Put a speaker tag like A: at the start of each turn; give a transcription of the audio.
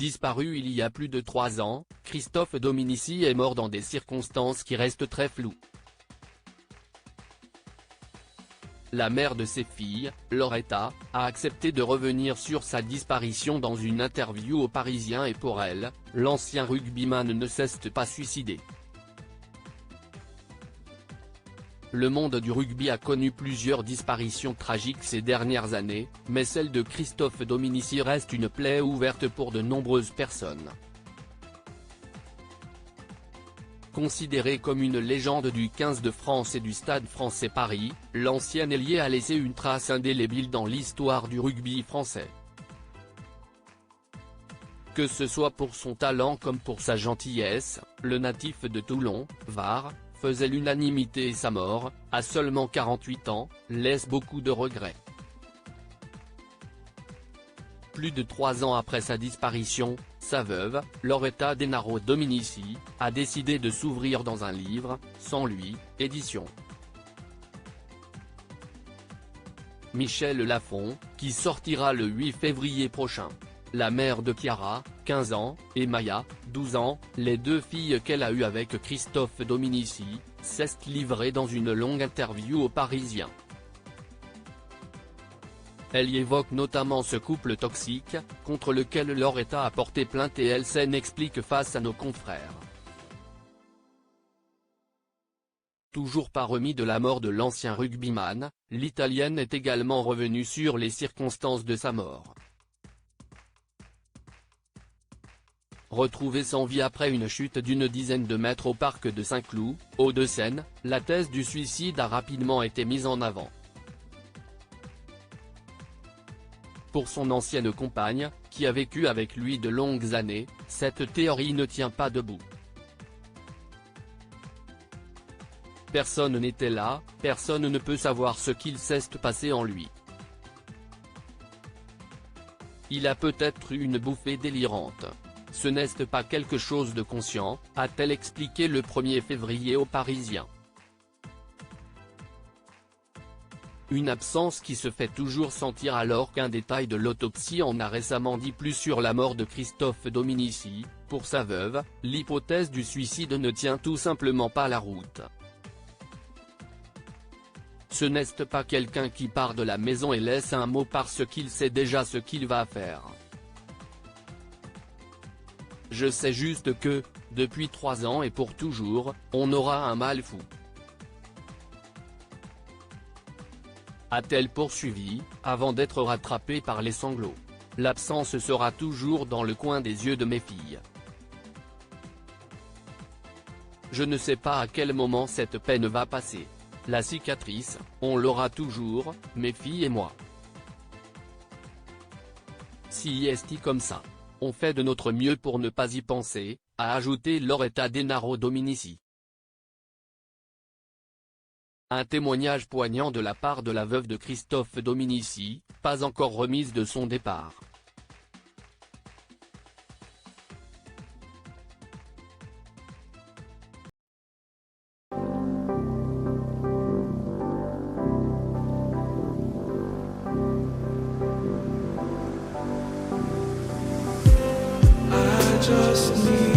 A: Disparu il y a plus de 3 ans, Christophe Dominici est mort dans des circonstances qui restent très floues. La mère de ses filles, Loretta, a accepté de revenir sur sa disparition dans une interview au Parisien et pour elle, l'ancien rugbyman ne s'est pas suicidé. Le monde du rugby a connu plusieurs disparitions tragiques ces dernières années, mais celle de Christophe Dominici reste une plaie ouverte pour de nombreuses personnes. Considéré comme une légende du 15 de France et du Stade français Paris, l'ancien ailier a laissé une trace indélébile dans l'histoire du rugby français. Que ce soit pour son talent comme pour sa gentillesse, le natif de Toulon, Var, faisait l'unanimité et sa mort, à seulement 48 ans, laisse beaucoup de regrets. Plus de 3 ans après sa disparition, sa veuve, Loretta Denaro Dominici, a décidé de s'ouvrir dans un livre, Sans lui, édition Michel Lafon, qui sortira le 8 février prochain. La mère de Chiara, 15 ans, et Maya, 12 ans, les deux filles qu'elle a eues avec Christophe Dominici, s'est livrée dans une longue interview au Parisien. Elle y évoque notamment ce couple toxique, contre lequel Loretta a porté plainte et elle s'en explique face à nos confrères. Toujours pas remis de la mort de l'ancien rugbyman, l'Italienne est également revenue sur les circonstances de sa mort. Retrouvée sans vie après une chute d'une dizaine de mètres au parc de Saint-Cloud, Hauts-de-Seine, la thèse du suicide a rapidement été mise en avant. Pour son ancienne compagne, qui a vécu avec lui de longues années, cette théorie ne tient pas debout. Personne n'était là, personne ne peut savoir ce qu'il s'est passé en lui. Il a peut-être eu une bouffée délirante. Ce n'est pas quelque chose de conscient, a-t-elle expliqué le 1er février au Parisien. Une absence qui se fait toujours sentir alors qu'un détail de l'autopsie en a récemment dit plus sur la mort de Christophe Dominici. Pour sa veuve, l'hypothèse du suicide ne tient tout simplement pas la route. Ce n'est pas quelqu'un qui part de la maison et laisse un mot parce qu'il sait déjà ce qu'il va faire. Je sais juste que, depuis 3 ans et pour toujours, on aura un mal fou. A-t-elle poursuivi, avant d'être rattrapée par les sanglots. L'absence sera toujours dans le coin des yeux de mes filles. Je ne sais pas à quel moment cette peine va passer. La cicatrice, on l'aura toujours, mes filles et moi. Si est comme ça. On fait de notre mieux pour ne pas y penser, a ajouté Loretta Denaro Dominici. Un témoignage poignant de la part de la veuve de Christophe Dominici, pas encore remise de son départ.
B: Just need